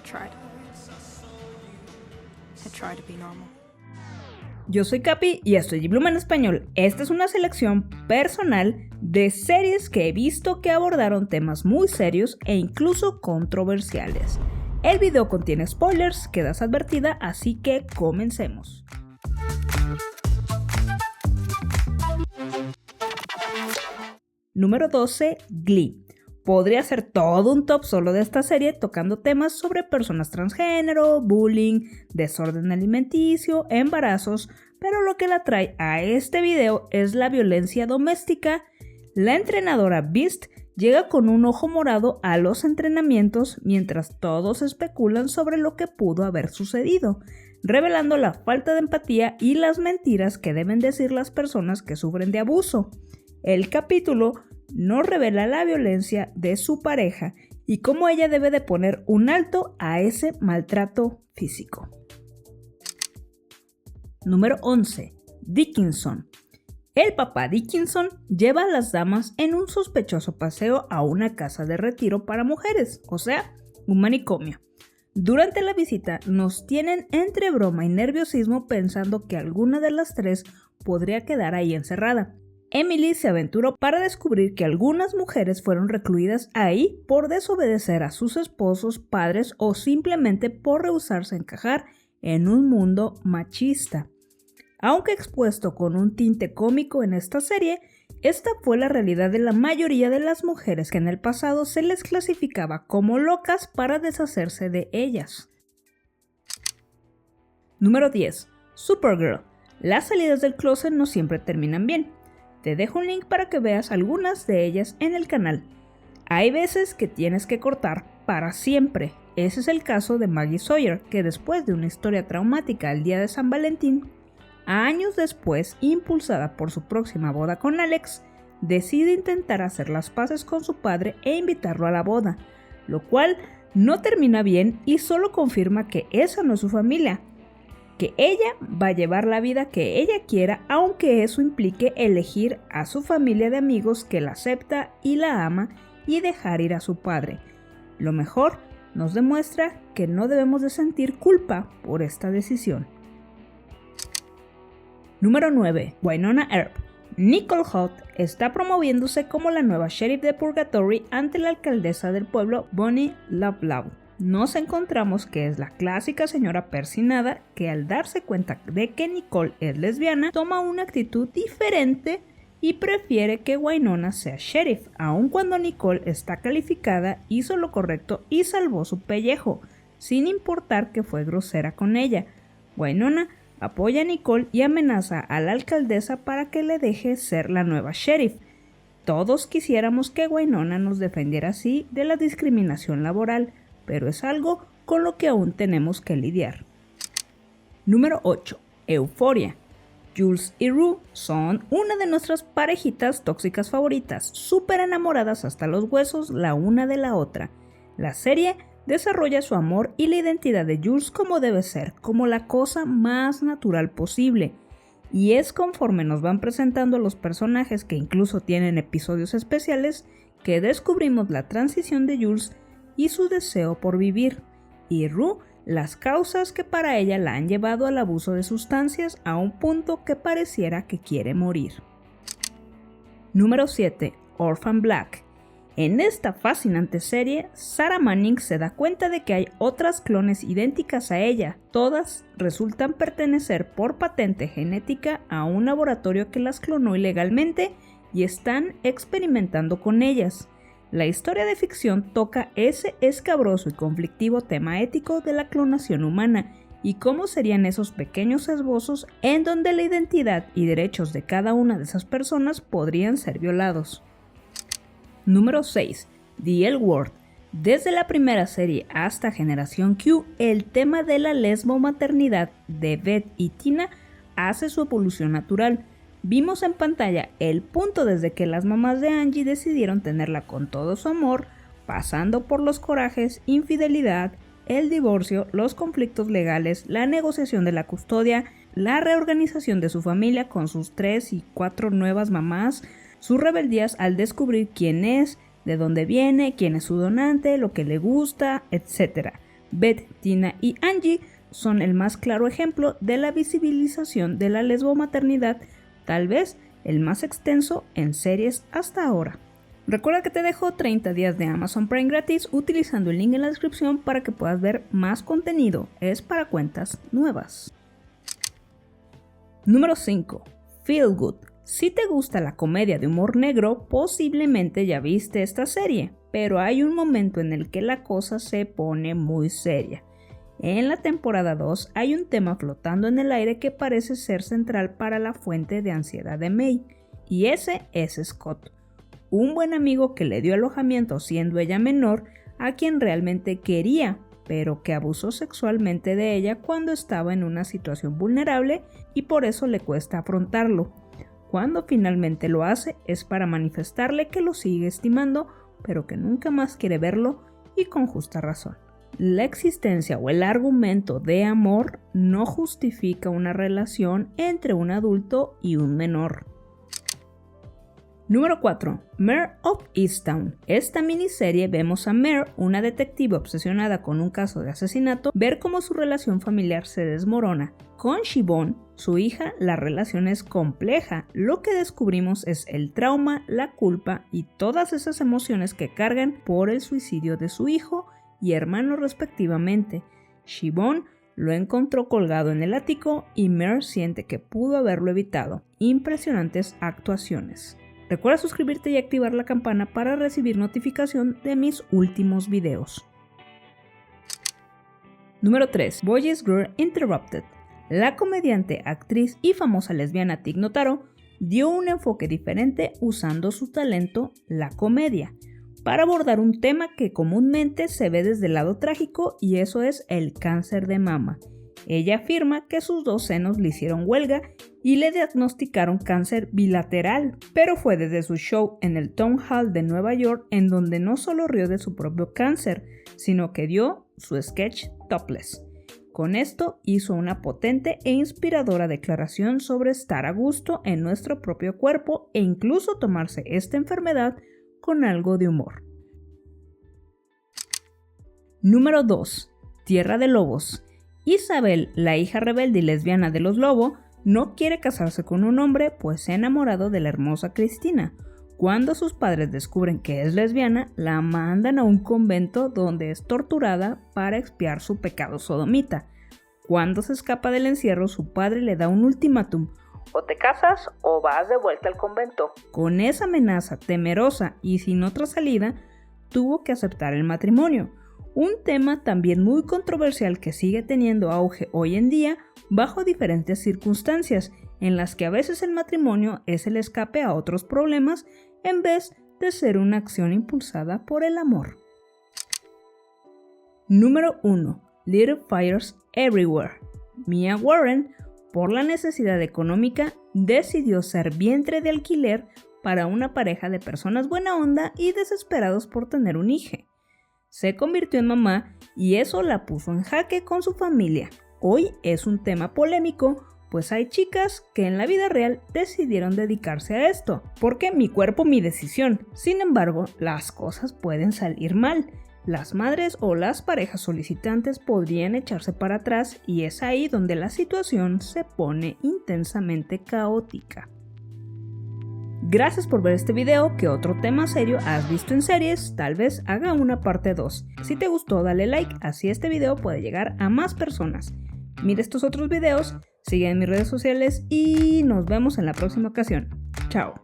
tried to be normal. Yo soy Capi y esto es G-Bloom en español. Esta es una selección personal de series que he visto que abordaron temas muy serios e incluso controversiales. El video contiene spoilers, quedas advertida, así que comencemos. Número 12, Glee. Podría ser todo un top solo de esta serie tocando temas sobre personas transgénero, bullying, desorden alimenticio, embarazos, pero lo que la trae a este video es la violencia doméstica. La entrenadora Beast llega con un ojo morado a los entrenamientos mientras todos especulan sobre lo que pudo haber sucedido, revelando la falta de empatía y las mentiras que deben decir las personas que sufren de abuso. El capítulo nos revela la violencia de su pareja y cómo ella debe de poner un alto a ese maltrato físico. Número 11. Dickinson. El papá Dickinson lleva a las damas en un sospechoso paseo a una casa de retiro para mujeres, o sea, un manicomio. Durante la visita nos tienen entre broma y nerviosismo pensando que alguna de las tres podría quedar ahí encerrada. Emily se aventuró para descubrir que algunas mujeres fueron recluidas ahí por desobedecer a sus esposos, padres o simplemente por rehusarse a encajar en un mundo machista. Aunque expuesto con un tinte cómico en esta serie, esta fue la realidad de la mayoría de las mujeres que en el pasado se les clasificaba como locas para deshacerse de ellas. Número 10. Supergirl. Las salidas del closet no siempre terminan bien. Te dejo un link para que veas algunas de ellas en el canal. Hay veces que tienes que cortar para siempre. Ese es el caso de Maggie Sawyer, que después de una historia traumática el día de San Valentín, años después, impulsada por su próxima boda con Alex, decide intentar hacer las paces con su padre e invitarlo a la boda, lo cual no termina bien y solo confirma que esa no es su familia, que ella va a llevar la vida que ella quiera, aunque eso implique elegir a su familia de amigos que la acepta y la ama y dejar ir a su padre. Lo mejor nos demuestra que no debemos de sentir culpa por esta decisión. Número 9. Wynonna Earp. Nicole Hoult está promoviéndose como la nueva sheriff de Purgatory ante la alcaldesa del pueblo, Bonnie Lovelock. Nos encontramos que es la clásica señora persinada que al darse cuenta de que Nicole es lesbiana, toma una actitud diferente y prefiere que Wynonna sea sheriff, aun cuando Nicole está calificada, hizo lo correcto y salvó su pellejo, sin importar que fue grosera con ella. Wynonna apoya a Nicole y amenaza a la alcaldesa para que le deje ser la nueva sheriff. Todos quisiéramos que Wynonna nos defendiera así de la discriminación laboral, pero es algo con lo que aún tenemos que lidiar. Número 8. Euphoria. Jules y Rue son una de nuestras parejitas tóxicas favoritas, súper enamoradas hasta los huesos la una de la otra. La serie desarrolla su amor y la identidad de Jules como debe ser, como la cosa más natural posible. Y es conforme nos van presentando los personajes que incluso tienen episodios especiales que descubrimos la transición de Jules y su deseo por vivir, y Rue las causas que para ella la han llevado al abuso de sustancias a un punto que pareciera que quiere morir. Número 7. Orphan Black. En esta fascinante serie, Sarah Manning se da cuenta de que hay otras clones idénticas a ella. Todas resultan pertenecer por patente genética a un laboratorio que las clonó ilegalmente y están experimentando con ellas. La historia de ficción toca ese escabroso y conflictivo tema ético de la clonación humana y cómo serían esos pequeños esbozos en donde la identidad y derechos de cada una de esas personas podrían ser violados. Número 6. The L Word. Desde la primera serie hasta Generación Q, el tema de la lesbomaternidad de Beth y Tina hace su evolución natural. Vimos en pantalla el punto desde que las mamás de Angie decidieron tenerla con todo su amor, pasando por los corajes, infidelidad, el divorcio, los conflictos legales, la negociación de la custodia, la reorganización de su familia con sus 3 y 4 nuevas mamás, sus rebeldías al descubrir quién es, de dónde viene, quién es su donante, lo que le gusta, etc. Beth, Tina y Angie son el más claro ejemplo de la visibilización de la lesbomaternidad, tal vez el más extenso en series hasta ahora. Recuerda que te dejo 30 días de Amazon Prime gratis utilizando el link en la descripción para que puedas ver más contenido. Es para cuentas nuevas. Número 5. Feel Good. Si te gusta la comedia de humor negro, posiblemente ya viste esta serie, pero hay un momento en el que la cosa se pone muy seria. En la temporada 2 hay un tema flotando en el aire que parece ser central para la fuente de ansiedad de May, y ese es Scott, un buen amigo que le dio alojamiento siendo ella menor, a quien realmente quería, pero que abusó sexualmente de ella cuando estaba en una situación vulnerable y por eso le cuesta afrontarlo. Cuando finalmente lo hace es para manifestarle que lo sigue estimando, pero que nunca más quiere verlo, y con justa razón. La existencia o el argumento de amor no justifica una relación entre un adulto y un menor. Número 4. Mare of Easttown. Esta miniserie vemos a Mare, una detective obsesionada con un caso de asesinato, ver cómo su relación familiar se desmorona. Con Siobhan, su hija, la relación es compleja. Lo que descubrimos es el trauma, la culpa y todas esas emociones que cargan por el suicidio de su hijo y hermano respectivamente. Siobhan lo encontró colgado en el ático y Mare siente que pudo haberlo evitado. Impresionantes actuaciones. Recuerda suscribirte y activar la campana para recibir notificación de mis últimos videos. Número 3. Boys Girl Interrupted. La comediante, actriz y famosa lesbiana Tig Notaro dio un enfoque diferente usando su talento, la comedia, para abordar un tema que comúnmente se ve desde el lado trágico, y eso es el cáncer de mama. Ella afirma que sus 2 senos le hicieron huelga y le diagnosticaron cáncer bilateral, pero fue desde su show en el Town Hall de Nueva York en donde no solo rió de su propio cáncer, sino que dio su sketch topless. Con esto hizo una potente e inspiradora declaración sobre estar a gusto en nuestro propio cuerpo e incluso tomarse esta enfermedad con algo de humor. Número 2. Tierra de Lobos. Isabel, la hija rebelde y lesbiana de los Lobo, no quiere casarse con un hombre pues se ha enamorado de la hermosa Cristina. Cuando sus padres descubren que es lesbiana, la mandan a un convento donde es torturada para expiar su pecado sodomita. Cuando se escapa del encierro, su padre le da un ultimátum: o te casas o vas de vuelta al convento. Con esa amenaza temerosa y sin otra salida, tuvo que aceptar el matrimonio. Un tema también muy controversial que sigue teniendo auge hoy en día bajo diferentes circunstancias, en las que a veces el matrimonio es el escape a otros problemas en vez de ser una acción impulsada por el amor. Número 1. Little Fires Everywhere. Mia Warren, por la necesidad económica, decidió ser vientre de alquiler para una pareja de personas buena onda y desesperados por tener un hijo. Se convirtió en mamá y eso la puso en jaque con su familia. Hoy es un tema polémico, pues hay chicas que en la vida real decidieron dedicarse a esto, porque mi cuerpo, mi decisión. Sin embargo, las cosas pueden salir mal. Las madres o las parejas solicitantes podrían echarse para atrás y es ahí donde la situación se pone intensamente caótica. Gracias por ver este video. ¿Qué otro tema serio has visto en series? Tal vez haga una parte 2. Si te gustó, dale like, así este video puede llegar a más personas. Mira estos otros videos, sigue en mis redes sociales y nos vemos en la próxima ocasión. Chao.